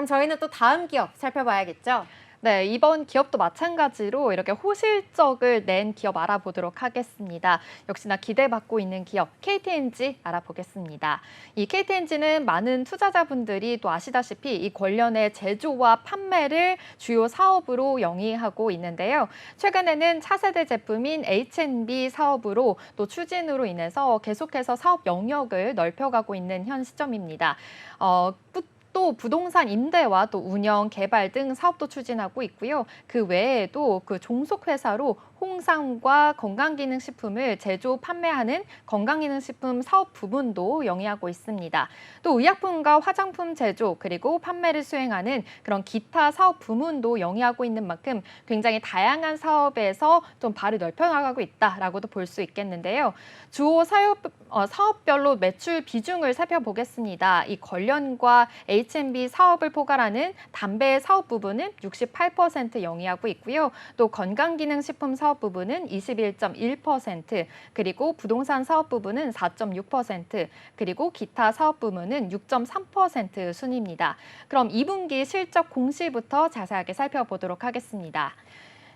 그럼 저희는 또 다음 기업 살펴봐야겠죠? 네, 이번 기업도 마찬가지로 이렇게 호실적을 낸 기업 알아보도록 하겠습니다. 역시나 기대받고 있는 기업 KTNG 알아보겠습니다. 이 KTNG는 많은 투자자분들이 또 아시다시피 이 관련의 제조와 판매를 주요 사업으로 영위하고 있는데요. 최근에는 차세대 제품인 H&B 사업으로 또 추진으로 인해서 계속해서 사업 영역을 넓혀가고 있는 현 시점입니다. 또 부동산 임대와 또 운영, 개발 등 사업도 추진하고 있고요. 그 외에도 그 종속 회사로 홍삼과 건강기능식품을 제조, 판매하는 건강기능식품 사업 부분도 영위하고 있습니다. 또 의약품과 화장품 제조 그리고 판매를 수행하는 그런 기타 사업 부문도 영위하고 있는 만큼 굉장히 다양한 사업에서 좀 발을 넓혀나가고 있다라고도 볼 수 있겠는데요. 주요 사업별로 매출 비중을 살펴보겠습니다. 이 관련과 H&B 사업을 포괄하는 담배 사업 부분은 68% 영위하고 있고요. 또 건강기능식품 사업 부분은 21.1%, 그리고 부동산 사업 부분은 4.6%, 그리고 기타 사업 부문은 6.3% 순입니다. 그럼 2분기 실적 공시부터 자세하게 살펴보도록 하겠습니다.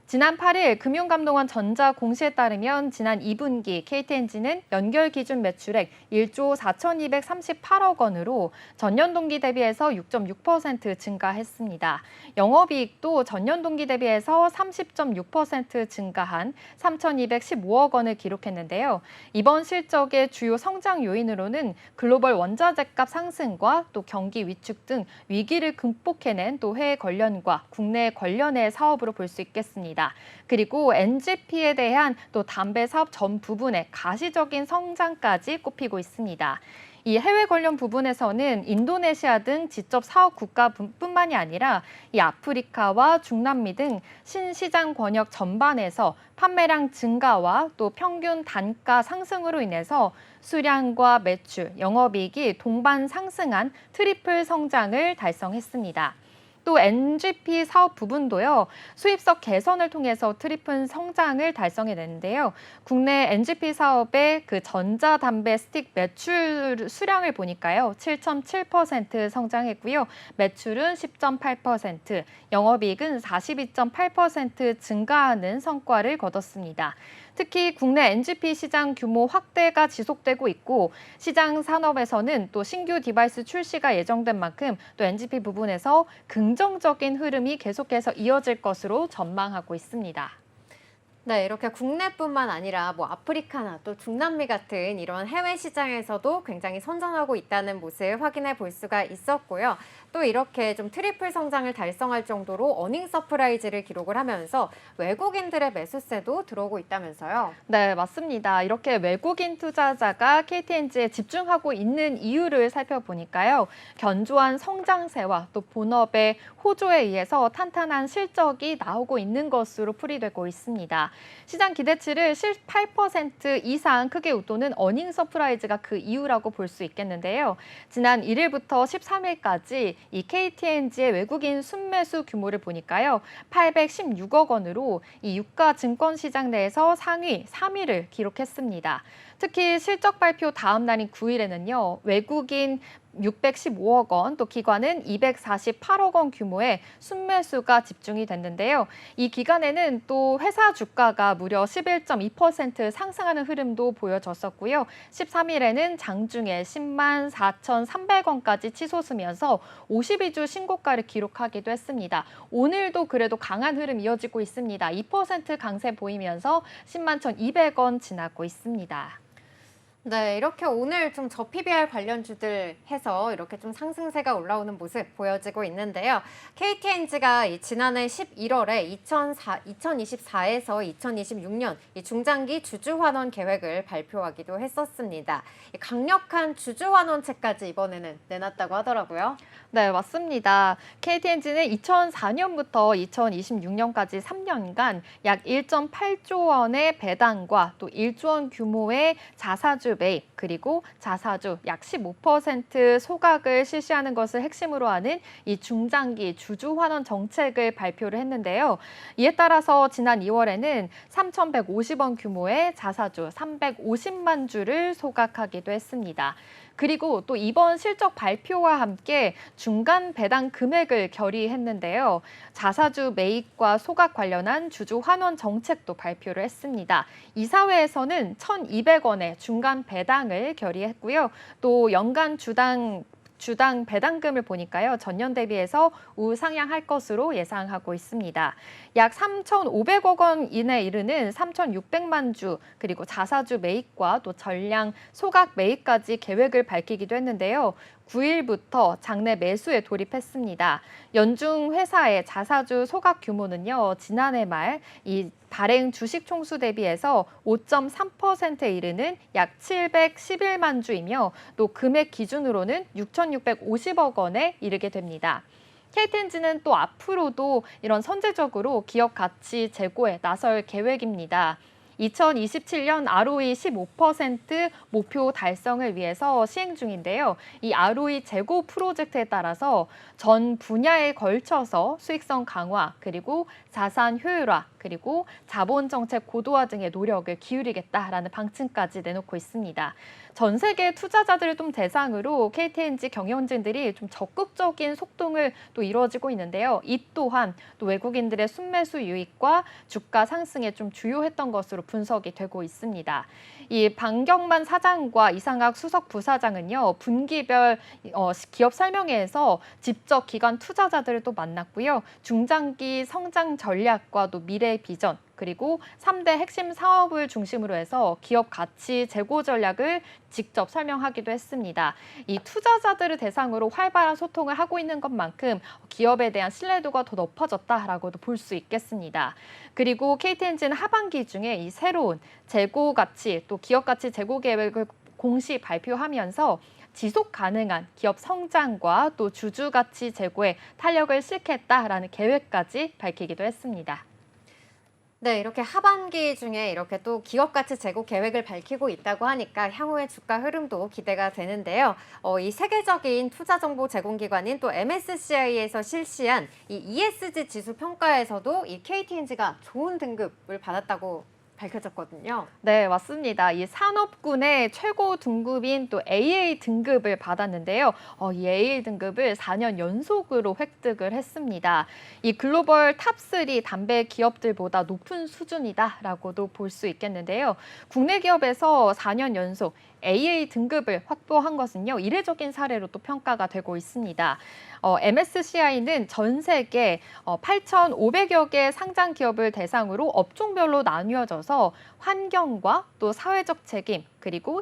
지난 8일 금융감독원 전자 공시에 따르면 지난 2분기 KTNG는 연결 기준 매출액 1조 4,238억 원으로 전년 동기 대비해서 6.6% 증가했습니다. 영업이익도 전년 동기 대비해서 30.6% 증가한 3,215억 원을 기록했는데요. 이번 실적의 주요 성장 요인으로는 글로벌 원자재값 상승과 또 경기 위축 등 위기를 극복해낸 또 해외 관련과 국내 관련의 사업으로 볼 수 있겠습니다. 그리고 NGP에 대한 또 담배 사업 전 부분의 가시적인 성장까지 꼽히고 있습니다. 이 해외 관련 부분에서는 인도네시아 등 지적 사업 국가뿐만이 아니라 이 아프리카와 중남미 등 신시장 권역 전반에서 판매량 증가와 또 평균 단가 상승으로 인해서 수량과 매출, 영업이익이 동반 상승한 트리플 성장을 달성했습니다. 또 NGP 사업 부분도요, 수입성 개선을 통해서 트리플 성장을 달성해냈는데요. 국내 NGP 사업의 그 전자담배 스틱 매출 수량을 보니까요, 7.7% 성장했고요. 매출은 10.8%, 영업이익은 42.8% 증가하는 성과를 거뒀습니다. 특히 국내 NGP 시장 규모 확대가 지속되고 있고 시장 산업에서는 또 신규 디바이스 출시가 예정된 만큼 또 NGP 부분에서 긍정적인 흐름이 계속해서 이어질 것으로 전망하고 있습니다. 네, 이렇게 국내뿐만 아니라 뭐 아프리카나 또 중남미 같은 이런 해외 시장에서도 굉장히 선전하고 있다는 모습 확인해 볼 수가 있었고요. 또 이렇게 좀 트리플 성장을 달성할 정도로 어닝 서프라이즈를 기록을 하면서 외국인들의 매수세도 들어오고 있다면서요. 네, 맞습니다. 이렇게 외국인 투자자가 KTNG에 집중하고 있는 이유를 살펴보니까요. 견조한 성장세와 또 본업의 호조에 의해서 탄탄한 실적이 나오고 있는 것으로 풀이되고 있습니다. 시장 기대치를 8% 이상 크게 웃도는 어닝 서프라이즈가 그 이유라고 볼 수 있겠는데요. 지난 1일부터 13일까지 이 KTNG의 외국인 순매수 규모를 보니까요. 816억 원으로 이 유가 증권 시장 내에서 상위 3위를 기록했습니다. 특히 실적 발표 다음 날인 9일에는요. 외국인 615억 원, 또 기관은 248억 원 규모의 순매수가 집중이 됐는데요. 이 기간에는 또 회사 주가가 무려 11.2% 상승하는 흐름도 보여졌었고요. 13일에는 장중에 10만 4,300원까지 치솟으면서 52주 신고가를 기록하기도 했습니다. 오늘도 그래도 강한 흐름 이어지고 있습니다. 2% 강세 보이면서 10만 1,200원 지나고 있습니다. 네, 이렇게 오늘 좀 저PBR 관련주들 해서 이렇게 좀 상승세가 올라오는 모습 보여지고 있는데요. KTNG가 지난해 11월에 2024에서 2026년 이 중장기 주주환원 계획을 발표하기도 했었습니다. 강력한 주주환원책까지 이번에는 내놨다고 하더라고요. 네, 맞습니다. KTNG는 2004년부터 2026년까지 3년간 약 1.8조 원의 배당과 또 1조 원 규모의 자사주 매입, 그리고 자사주 약 15% 소각을 실시하는 것을 핵심으로 하는 이 중장기 주주 환원 정책을 발표를 했는데요. 이에 따라서 지난 2월에는 3,150원 규모의 자사주 350만 주를 소각하기도 했습니다. 그리고 또 이번 실적 발표와 함께 중간 배당 금액을 결의했는데요. 자사주 매입과 소각 관련한 주주 환원 정책도 발표를 했습니다. 이사회에서는 1,200원의 중간 배당을 결의했고요. 또 연간 주당 배당금을 보니까요. 전년 대비해서 우상향할 것으로 예상하고 있습니다. 약 3,500억 원 이내 이르는 3,600만 주, 그리고 자사주 매입과 또 전량 소각 매입까지 계획을 밝히기도 했는데요. 9일부터 장내 매수에 돌입했습니다. 연중 회사의 자사주 소각 규모는요. 지난해 말 이 발행 주식 총수 대비해서 5.3%에 이르는 약 711만 주이며 또 금액 기준으로는 6,650억 원에 이르게 됩니다. KTNG는 또 앞으로도 이런 선제적으로 기업 가치 제고에 나설 계획입니다. 2027년 ROE 15% 목표 달성을 위해서 시행 중인데요. 이 ROE 제고 프로젝트에 따라서 전 분야에 걸쳐서 수익성 강화, 그리고 자산 효율화, 그리고 자본 정책 고도화 등의 노력을 기울이겠다라는 방침까지 내놓고 있습니다. 전 세계 투자자들을 좀 대상으로 KTNG 경영진들이 좀 적극적인 속동을 또 이루어지고 있는데요. 이 또한 또 외국인들의 순매수 유입과 주가 상승에 좀 주요했던 것으로 분석이 되고 있습니다. 이 방경만 사장과 이상학 수석 부사장은요, 분기별 기업 설명회에서 직접 기관 투자자들을 또 만났고요. 중장기 성장 전략과 또 미래 비전, 그리고 3대 핵심 사업을 중심으로 해서 기업 가치 제고 전략을 직접 설명하기도 했습니다. 이 투자자들을 대상으로 활발한 소통을 하고 있는 것만큼 기업에 대한 신뢰도가 더 높아졌다라고도 볼 수 있겠습니다. 그리고 KTNG는 하반기 중에 이 새로운 재고 가치 또 기업 가치 재고 계획을 공시 발표하면서 지속 가능한 기업 성장과 또 주주 가치 제고에 탄력을 싣겠다라는 계획까지 밝히기도 했습니다. 네, 이렇게 하반기 중에 이렇게 또 기업 가치 제고 계획을 밝히고 있다고 하니까 향후의 주가 흐름도 기대가 되는데요. 이 세계적인 투자 정보 제공기관인 또 MSCI에서 실시한 이 ESG 지수 평가에서도 이 KTNG가 좋은 등급을 받았다고 밝혀졌거든요. 네, 맞습니다. 이 산업군의 최고 등급인 또 AA 등급을 받았는데요. 이 AA 등급을 4년 연속으로 획득을 했습니다. 이 글로벌 탑3 담배 기업들보다 높은 수준이다라고도 볼 수 있겠는데요. 국내 기업에서 4년 연속 AA 등급을 확보한 것은요, 이례적인 사례로 또 평가가 되고 있습니다. MSCI는 전 세계 8,500여 개 상장 기업을 대상으로 업종별로 나뉘어져서 환경과 또 사회적 책임, 그리고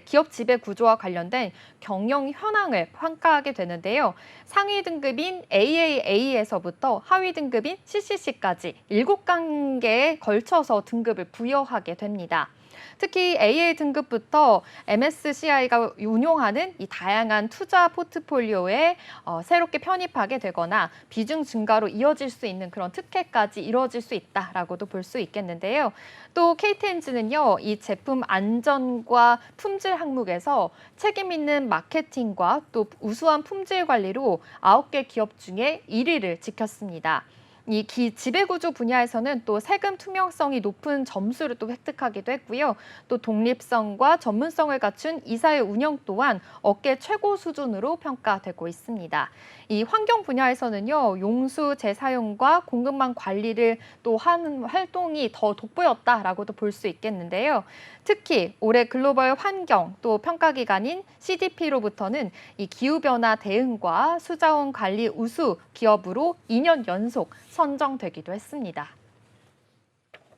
기업 지배 구조와 관련된 경영 현황을 평가하게 되는데요. 상위 등급인 AAA에서부터 하위 등급인 CCC까지 7단계에 걸쳐서 등급을 부여하게 됩니다. 특히 AA 등급부터 MSCI가 운용하는 이 다양한 투자 포트폴리오에 새롭게 편입하게 되거나 비중 증가로 이어질 수 있는 그런 특혜까지 이루어질 수 있다라고도 볼 수 있겠는데요. 또 KTNG는요, 이 제품 안전과 품질 항목에서 책임 있는 마케팅과 또 우수한 품질 관리로 9개 기업 중에 1위를 지켰습니다. 이 지배구조 분야에서는 또 세금 투명성이 높은 점수를 또 획득하기도 했고요. 또 독립성과 전문성을 갖춘 이사의 운영 또한 업계 최고 수준으로 평가되고 있습니다. 이 환경 분야에서는요, 용수 재사용과 공급망 관리를 또 하는 활동이 더 돋보였다라고도 볼 수 있겠는데요. 특히 올해 글로벌 환경 또 평가기관인 CDP로부터는 이 기후변화 대응과 수자원 관리 우수 기업으로 2년 연속 선정되기도 했습니다.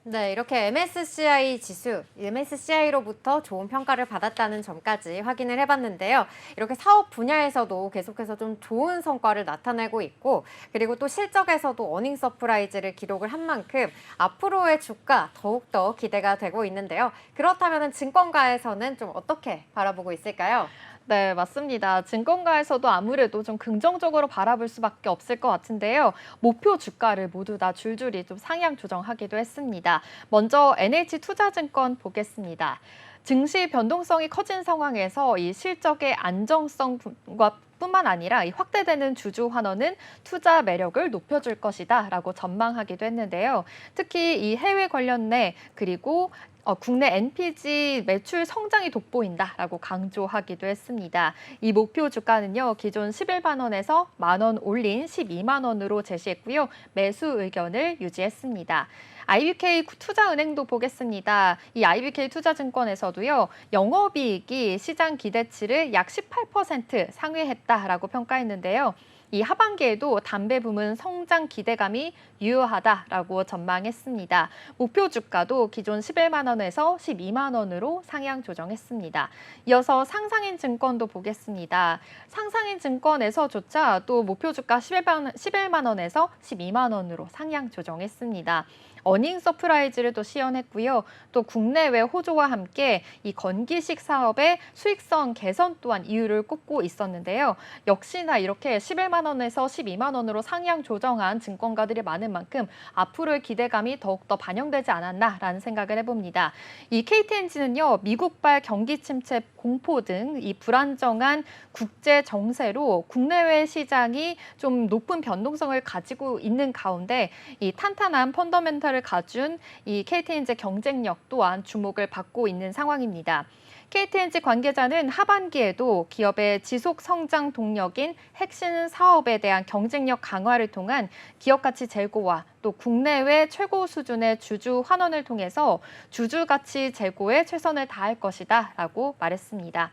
네, 이렇게 MSCI 지수, MSCI로부터 좋은 평가를 받았다는 점까지 확인을 해봤는데요. 이렇게 사업 분야에서도 계속해서 좀 좋은 성과를 나타내고 있고, 그리고 또 실적에서도 어닝 서프라이즈를 기록을 한 만큼 앞으로의 주가 더욱더 기대가 되고 있는데요. 그렇다면 증권가에서는 좀 어떻게 바라보고 있을까요? 네, 맞습니다. 증권가에서도 아무래도 좀 긍정적으로 바라볼 수밖에 없을 것 같은데요. 목표 주가를 모두 다 줄줄이 좀 상향 조정하기도 했습니다. 먼저 NH투자증권 보겠습니다. 증시 변동성이 커진 상황에서 이 실적의 안정성과 뿐만 아니라 이 확대되는 주주 환원은 투자 매력을 높여줄 것이다라고 전망하기도 했는데요. 특히 이 해외 관련내 그리고 국내 NPG 매출 성장이 돋보인다라고 강조하기도 했습니다. 이 목표 주가는요, 기존 11만 원에서 10,000원 올린 12만 원으로 제시했고요. 매수 의견을 유지했습니다. IBK 투자은행도 보겠습니다. 이 IBK 투자증권에서도요, 영업이익이 시장 기대치를 약 18% 상회했다라고 평가했는데요. 이 하반기에도 담배 부문 성장 기대감이 유효하다라고 전망했습니다. 목표 주가도 기존 11만 원에서 12만 원으로 상향 조정했습니다. 이어서 상상인 증권도 보겠습니다. 상상인 증권에서조차 또 목표 주가 11만 원에서 12만 원으로 상향 조정했습니다. 어닝 서프라이즈를 또 시연했고요. 또 국내외 호조와 함께 이 건기식 사업의 수익성 개선 또한 이유를 꼽고 있었는데요. 역시나 이렇게 11만 원에서 12만 원으로 상향 조정한 증권가들이 많은 만큼 앞으로의 기대감이 더욱더 반영되지 않았나라는 생각을 해봅니다. 이 KTNG는요, 미국발 경기 침체 공포 등 이 불안정한 국제 정세로 국내외 시장이 좀 높은 변동성을 가지고 있는 가운데 이 탄탄한 펀더멘털을 갖춘 이 KTNG 경쟁력 또한 주목을 받고 있는 상황입니다. KTNG 관계자는 하반기에도 기업의 지속 성장 동력인 핵심 사업에 대한 경쟁력 강화를 통한 기업 가치 제고와 또 국내외 최고 수준의 주주 환원을 통해서 주주 가치 제고에 최선을 다할 것이다라고 말했습니다.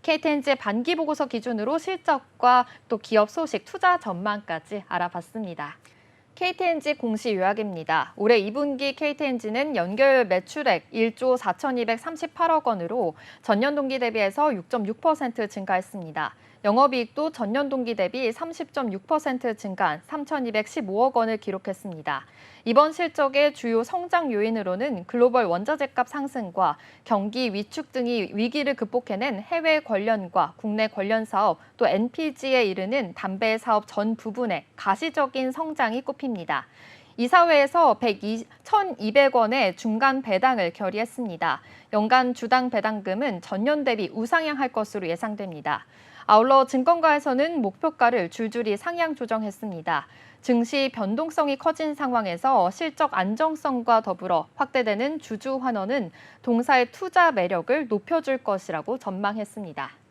KTNG 반기 보고서 기준으로 실적과 또 기업 소식, 투자 전망까지 알아봤습니다. KTNG 공시 요약입니다. 올해 2분기 KTNG는 연결 매출액 1조 4,238억 원으로 전년 동기 대비해서 6.6% 증가했습니다. 영업이익도 전년 동기 대비 30.6% 증가한 3,215억 원을 기록했습니다. 이번 실적의 주요 성장 요인으로는 글로벌 원자재값 상승과 경기 위축 등이 위기를 극복해낸 해외 관련과 국내 관련 사업, 또 NPG에 이르는 담배 사업 전 부분의 가시적인 성장이 꼽힙니다. 이사회에서 1,200원의 중간 배당을 결의했습니다. 연간 주당 배당금은 전년 대비 우상향할 것으로 예상됩니다. 아울러 증권가에서는 목표가를 줄줄이 상향 조정했습니다. 증시 변동성이 커진 상황에서 실적 안정성과 더불어 확대되는 주주 환원은 동사의 투자 매력을 높여줄 것이라고 전망했습니다.